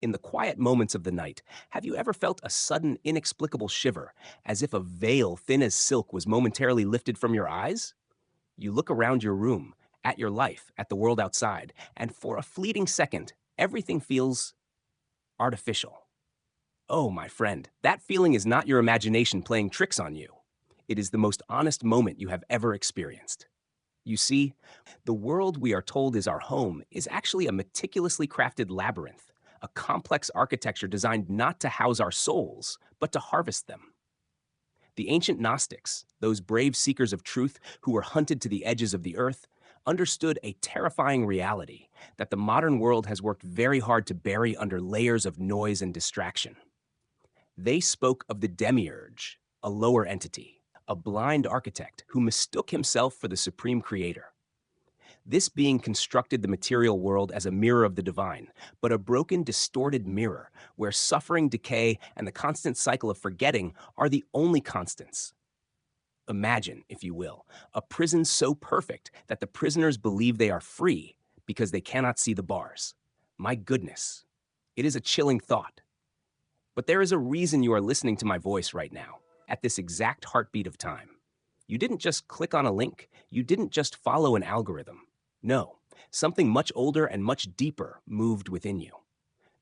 In the quiet moments of the night, have you ever felt a sudden, inexplicable shiver, as if a veil thin as silk was momentarily lifted from your eyes? You look around your room, at your life, at the world outside, and for a fleeting second, everything feels artificial. Oh, my friend, that feeling is not your imagination playing tricks on you. It is the most honest moment you have ever experienced. You see, the world we are told is our home is actually a meticulously crafted labyrinth, a complex architecture designed not to house our souls, but to harvest them. The ancient Gnostics, those brave seekers of truth who were hunted to the edges of the earth, understood a terrifying reality that the modern world has worked very hard to bury under layers of noise and distraction. They spoke of the demiurge, a lower entity, a blind architect who mistook himself for the supreme creator. This being constructed the material world as a mirror of the divine, but a broken, distorted mirror where suffering, decay, and the constant cycle of forgetting are the only constants. Imagine, if you will, a prison so perfect that the prisoners believe they are free because they cannot see the bars. My goodness, it is a chilling thought. But there is a reason you are listening to my voice right now, at this exact heartbeat of time. You didn't just click on a link, you didn't just follow an algorithm. No, something much older and much deeper moved within you.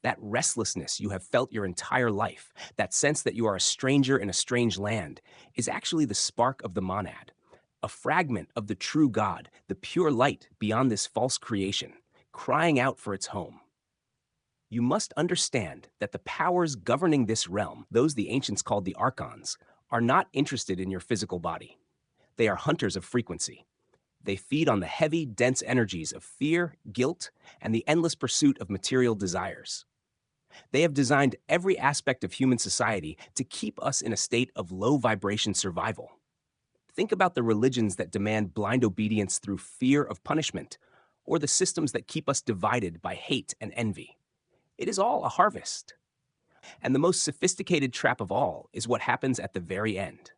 That restlessness you have felt your entire life, that sense that you are a stranger in a strange land, is actually the spark of the monad, a fragment of the true God, the pure light beyond this false creation, crying out for its home. You must understand that the powers governing this realm, those the ancients called the Archons, are not interested in your physical body. They are hunters of frequency. They feed on the heavy, dense energies of fear, guilt, and the endless pursuit of material desires. They have designed every aspect of human society to keep us in a state of low vibration survival. Think about the religions that demand blind obedience through fear of punishment, or the systems that keep us divided by hate and envy. It is all a harvest. And the most sophisticated trap of all is what happens at the very end.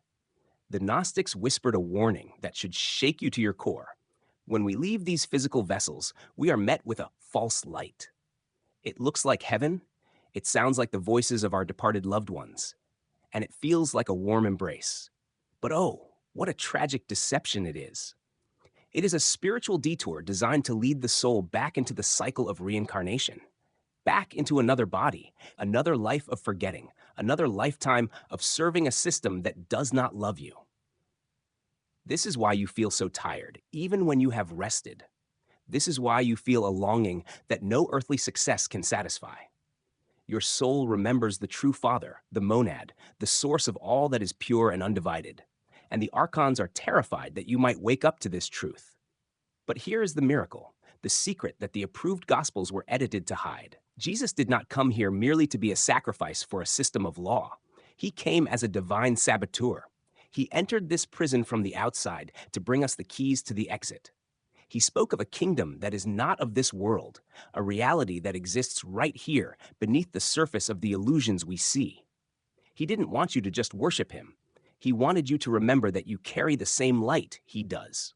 The Gnostics whispered a warning that should shake you to your core. When we leave these physical vessels, we are met with a false light. It looks like heaven, it sounds like the voices of our departed loved ones, and it feels like a warm embrace. But oh, what a tragic deception it is. It is a spiritual detour designed to lead the soul back into the cycle of reincarnation, back into another body, another life of forgetting, another lifetime of serving a system that does not love you. This is why you feel so tired, even when you have rested. This is why you feel a longing that no earthly success can satisfy. Your soul remembers the true Father, the monad, the source of all that is pure and undivided. And the Archons are terrified that you might wake up to this truth. But here is the miracle, the secret that the approved Gospels were edited to hide. Jesus did not come here merely to be a sacrifice for a system of law. He came as a divine saboteur. He entered this prison from the outside to bring us the keys to the exit. He spoke of a kingdom that is not of this world, a reality that exists right here beneath the surface of the illusions we see. He didn't want you to just worship him. He wanted you to remember that you carry the same light he does.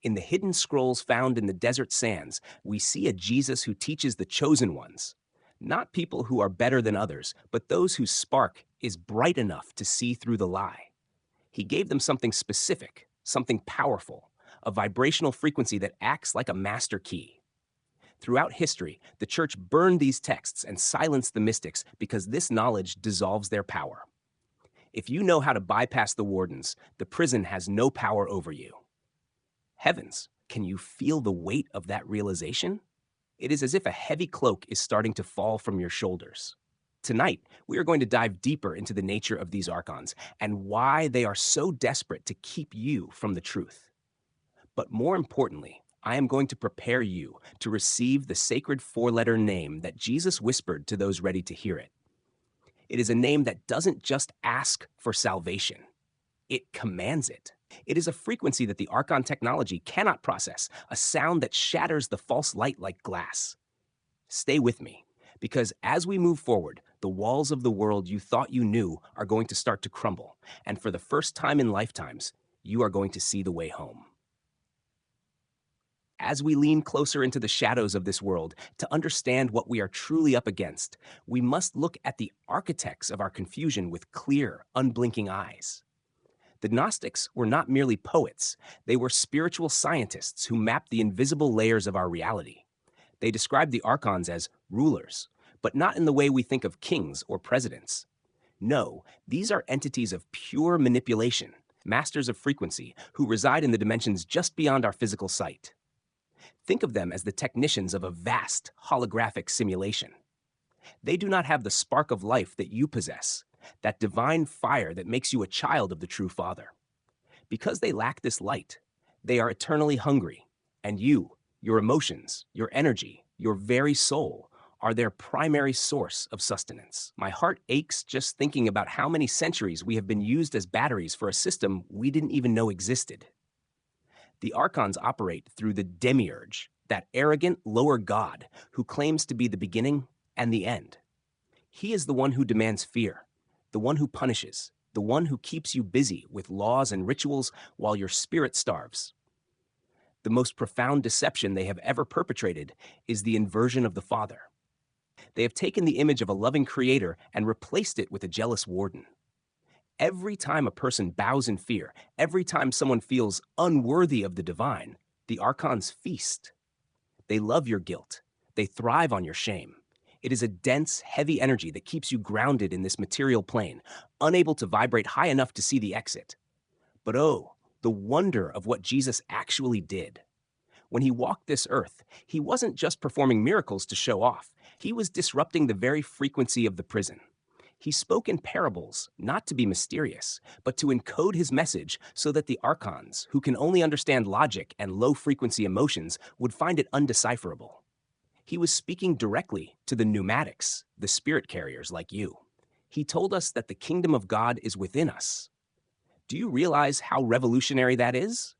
In the hidden scrolls found in the desert sands, we see a Jesus who teaches the chosen ones, not people who are better than others, but those whose spark is bright enough to see through the lie. He gave them something specific, something powerful, a vibrational frequency that acts like a master key. Throughout history, the church burned these texts and silenced the mystics because this knowledge dissolves their power. If you know how to bypass the wardens, the prison has no power over you. Heavens, can you feel the weight of that realization? It is as if a heavy cloak is starting to fall from your shoulders. Tonight, we are going to dive deeper into the nature of these Archons and why they are so desperate to keep you from the truth. But more importantly, I am going to prepare you to receive the sacred four-letter name that Jesus whispered to those ready to hear it. It is a name that doesn't just ask for salvation. It commands it. It is a frequency that the Archon technology cannot process, a sound that shatters the false light like glass. Stay with me, because as we move forward, the walls of the world you thought you knew are going to start to crumble, and for the first time in lifetimes, you are going to see the way home. As we lean closer into the shadows of this world to understand what we are truly up against, we must look at the architects of our confusion with clear, unblinking eyes. The Gnostics were not merely poets, they were spiritual scientists who mapped the invisible layers of our reality. They described the Archons as rulers, but not in the way we think of kings or presidents. No, these are entities of pure manipulation, masters of frequency, who reside in the dimensions just beyond our physical sight. Think of them as the technicians of a vast holographic simulation. They do not have the spark of life that you possess, that divine fire that makes you a child of the true Father. Because they lack this light, they are eternally hungry, and you, your emotions, your energy, your very soul, are their primary source of sustenance. My heart aches just thinking about how many centuries we have been used as batteries for a system we didn't even know existed. The Archons operate through the demiurge, that arrogant lower god who claims to be the beginning and the end. He is the one who demands fear, the one who punishes, the one who keeps you busy with laws and rituals while your spirit starves. The most profound deception they have ever perpetrated is the inversion of the Father. They have taken the image of a loving creator and replaced it with a jealous warden. Every time a person bows in fear, every time someone feels unworthy of the divine, the Archons feast. They love your guilt. They thrive on your shame. It is a dense, heavy energy that keeps you grounded in this material plane, unable to vibrate high enough to see the exit. But oh, the wonder of what Jesus actually did. When he walked this earth, he wasn't just performing miracles to show off. He was disrupting the very frequency of the prison. He spoke in parables, not to be mysterious, but to encode his message so that the Archons, who can only understand logic and low-frequency emotions, would find it undecipherable. He was speaking directly to the pneumatics, the spirit carriers like you. He told us that the kingdom of God is within us. Do you realize how revolutionary that is?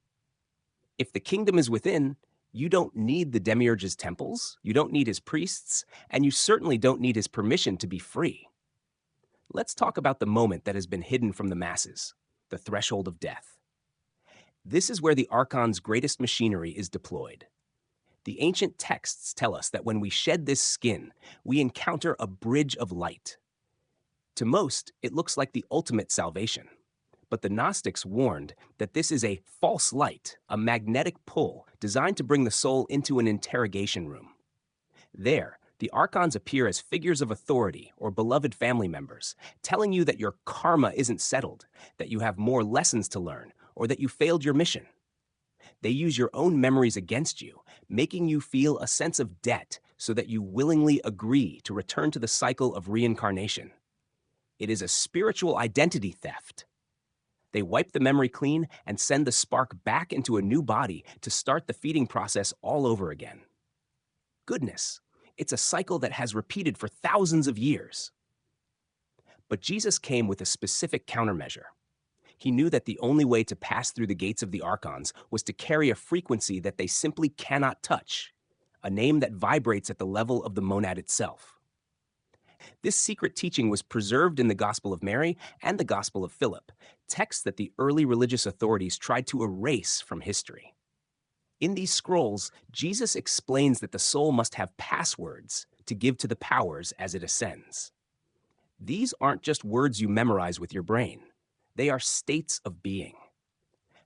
If the kingdom is within, you don't need the demiurge's temples, you don't need his priests, and you certainly don't need his permission to be free. Let's talk about the moment that has been hidden from the masses, the threshold of death. This is where the Archon's greatest machinery is deployed. The ancient texts tell us that when we shed this skin, we encounter a bridge of light. To most, it looks like the ultimate salvation. But the Gnostics warned that this is a false light, a magnetic pull designed to bring the soul into an interrogation room. There, the Archons appear as figures of authority or beloved family members, telling you that your karma isn't settled, that you have more lessons to learn, or that you failed your mission. They use your own memories against you, making you feel a sense of debt so that you willingly agree to return to the cycle of reincarnation. It is a spiritual identity theft. They wipe the memory clean and send the spark back into a new body to start the feeding process all over again. Goodness, it's a cycle that has repeated for thousands of years. But Jesus came with a specific countermeasure. He knew that the only way to pass through the gates of the Archons was to carry a frequency that they simply cannot touch, a name that vibrates at the level of the monad itself. This secret teaching was preserved in the Gospel of Mary and the Gospel of Philip, texts that the early religious authorities tried to erase from history. In these scrolls, Jesus explains that the soul must have passwords to give to the powers as it ascends. These aren't just words you memorize with your brain. They are states of being.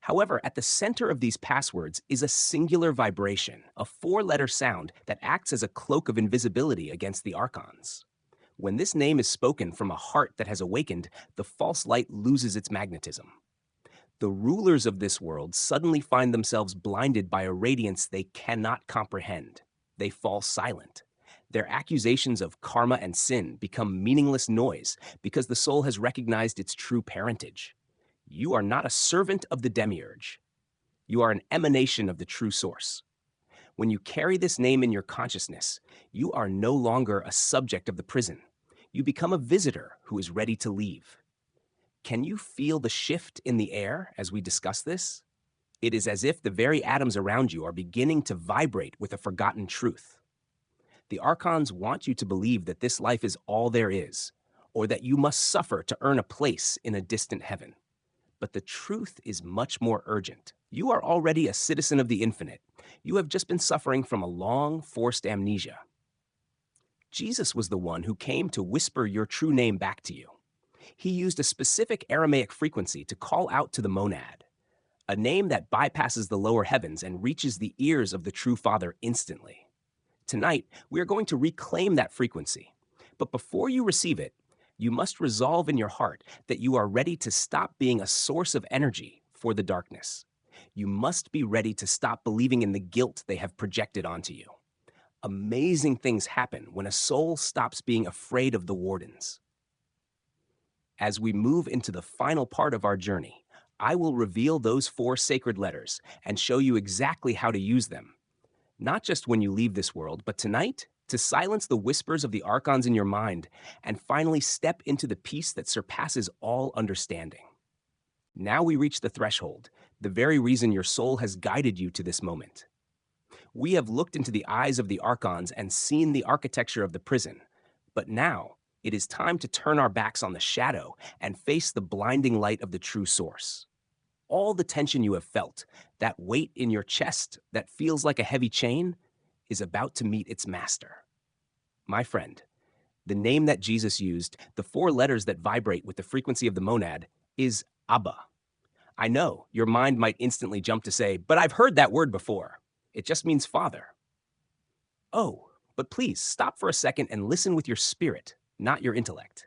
However, at the center of these passwords is a singular vibration, a four-letter sound that acts as a cloak of invisibility against the Archons. When this name is spoken from a heart that has awakened, the false light loses its magnetism. The rulers of this world suddenly find themselves blinded by a radiance they cannot comprehend. They fall silent. Their accusations of karma and sin become meaningless noise because the soul has recognized its true parentage. You are not a servant of the demiurge. You are an emanation of the true source. When you carry this name in your consciousness, you are no longer a subject of the prison. You become a visitor who is ready to leave. Can you feel the shift in the air as we discuss this? It is as if the very atoms around you are beginning to vibrate with a forgotten truth. The Archons want you to believe that this life is all there is, or that you must suffer to earn a place in a distant heaven. But the truth is much more urgent. You are already a citizen of the infinite, You have just been suffering from a long, forced amnesia. Jesus was the one who came to whisper your true name back to you. He used a specific Aramaic frequency to call out to the monad, a name that bypasses the lower heavens and reaches the ears of the true Father instantly. Tonight, we are going to reclaim that frequency. But before you receive it, you must resolve in your heart that you are ready to stop being a source of energy for the darkness. You must be ready to stop believing in the guilt they have projected onto you. Amazing things happen when a soul stops being afraid of the wardens. As we move into the final part of our journey, I will reveal those 4 sacred letters and show you exactly how to use them. Not just when you leave this world, but tonight, to silence the whispers of the Archons in your mind and finally step into the peace that surpasses all understanding. Now we reach the threshold, the very reason your soul has guided you to this moment. We have looked into the eyes of the Archons and seen the architecture of the prison, but now it is time to turn our backs on the shadow and face the blinding light of the true source. All the tension you have felt, that weight in your chest that feels like a heavy chain, is about to meet its master. My friend, the name that Jesus used, the 4 letters that vibrate with the frequency of the monad, is ABBA. I know your mind might instantly jump to say, but I've heard that word before. It just means Father. Oh, but please stop for a second and listen with your spirit, not your intellect.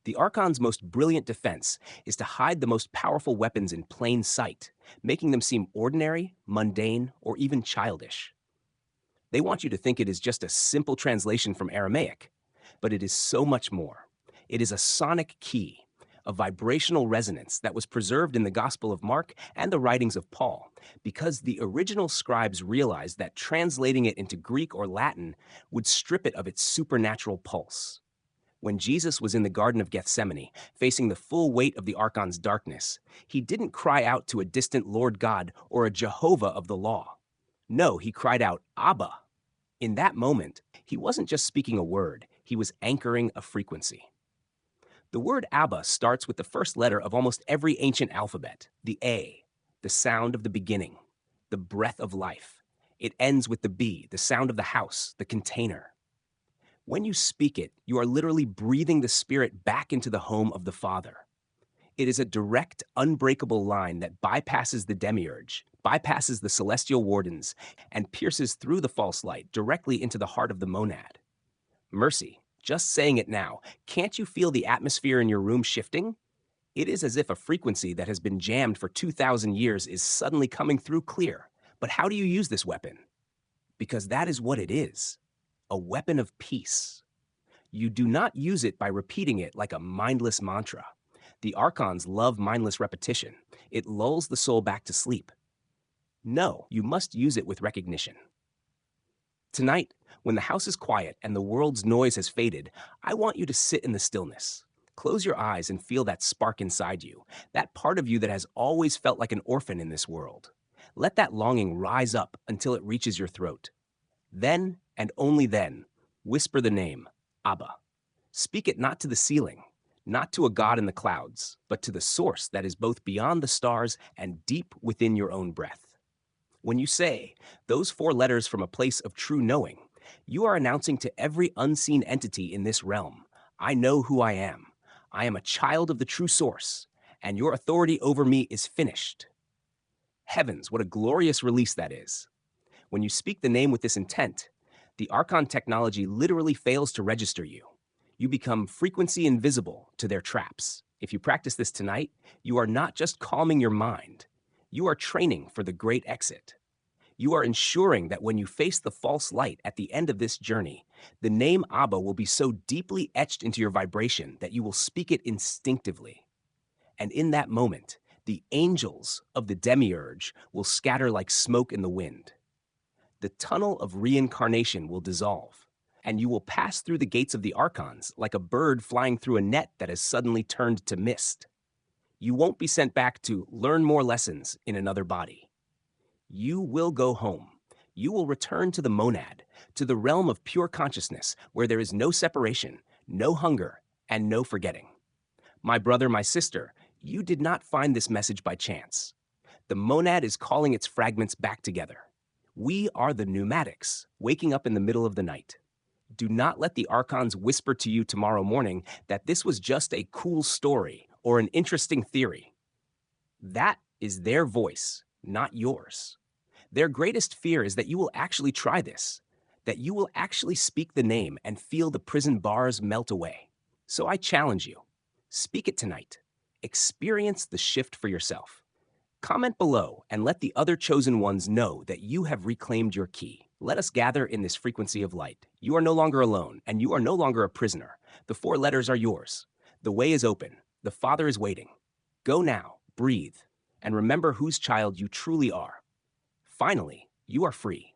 The Archon's most brilliant defense is to hide the most powerful weapons in plain sight, making them seem ordinary, mundane, or even childish. They want you to think it is just a simple translation from Aramaic, but it is so much more. It is a sonic key, a vibrational resonance that was preserved in the Gospel of Mark and the writings of Paul, because the original scribes realized that translating it into Greek or Latin would strip it of its supernatural pulse. When Jesus was in the Garden of Gethsemane, facing the full weight of the Archon's darkness, he didn't cry out to a distant Lord God or a Jehovah of the law. No, he cried out, Abba. In that moment, he wasn't just speaking a word, he was anchoring a frequency. The word Abba starts with the first letter of almost every ancient alphabet, the A, the sound of the beginning, the breath of life. It ends with the B, the sound of the house, the container. When you speak it, you are literally breathing the spirit back into the home of the Father. It is a direct, unbreakable line that bypasses the demiurge, bypasses the celestial wardens, and pierces through the false light directly into the heart of the monad. Mercy, just saying it now, can't you feel the atmosphere in your room shifting? It is as if a frequency that has been jammed for 2,000 years is suddenly coming through clear. But how do you use this weapon? Because that is what it is. A weapon of peace. You do not use it by repeating it like a mindless mantra. The Archons love mindless repetition. It lulls the soul back to sleep. No, you must use it with recognition. Tonight, when the house is quiet and the world's noise has faded, I want you to sit in the stillness. Close your eyes and feel that spark inside you, that part of you that has always felt like an orphan in this world. Let that longing rise up until it reaches your throat. Then, and only then, whisper the name, Abba. Speak it not to the ceiling, not to a god in the clouds, but to the source that is both beyond the stars and deep within your own breath. When you say those 4 letters from a place of true knowing, you are announcing to every unseen entity in this realm, I know who I am. I am a child of the true source, and your authority over me is finished. Heavens, what a glorious release that is. When you speak the name with this intent, the Archon technology literally fails to register you. You become frequency invisible to their traps. If you practice this tonight, you are not just calming your mind. You are training for the great exit. You are ensuring that when you face the false light at the end of this journey, the name Abba will be so deeply etched into your vibration that you will speak it instinctively. And in that moment, the angels of the demiurge will scatter like smoke in the wind. The tunnel of reincarnation will dissolve, and you will pass through the gates of the Archons like a bird flying through a net that has suddenly turned to mist. You won't be sent back to learn more lessons in another body. You will go home. You will return to the monad, to the realm of pure consciousness where there is no separation, no hunger, and no forgetting. My brother, my sister, you did not find this message by chance. The monad is calling its fragments back together. We are the pneumatics, waking up in the middle of the night. Do not let the Archons whisper to you tomorrow morning that this was just a cool story or an interesting theory. That is their voice, not yours. Their greatest fear is that you will actually try this, that you will actually speak the name and feel the prison bars melt away. So I challenge you, speak it tonight. Experience the shift for yourself. Comment below and let the other chosen ones know that you have reclaimed your key. Let us gather in this frequency of light. You are no longer alone, and you are no longer a prisoner. The 4 letters are yours. The way is open. The Father is waiting. Go now, breathe, and remember whose child you truly are. Finally, you are free.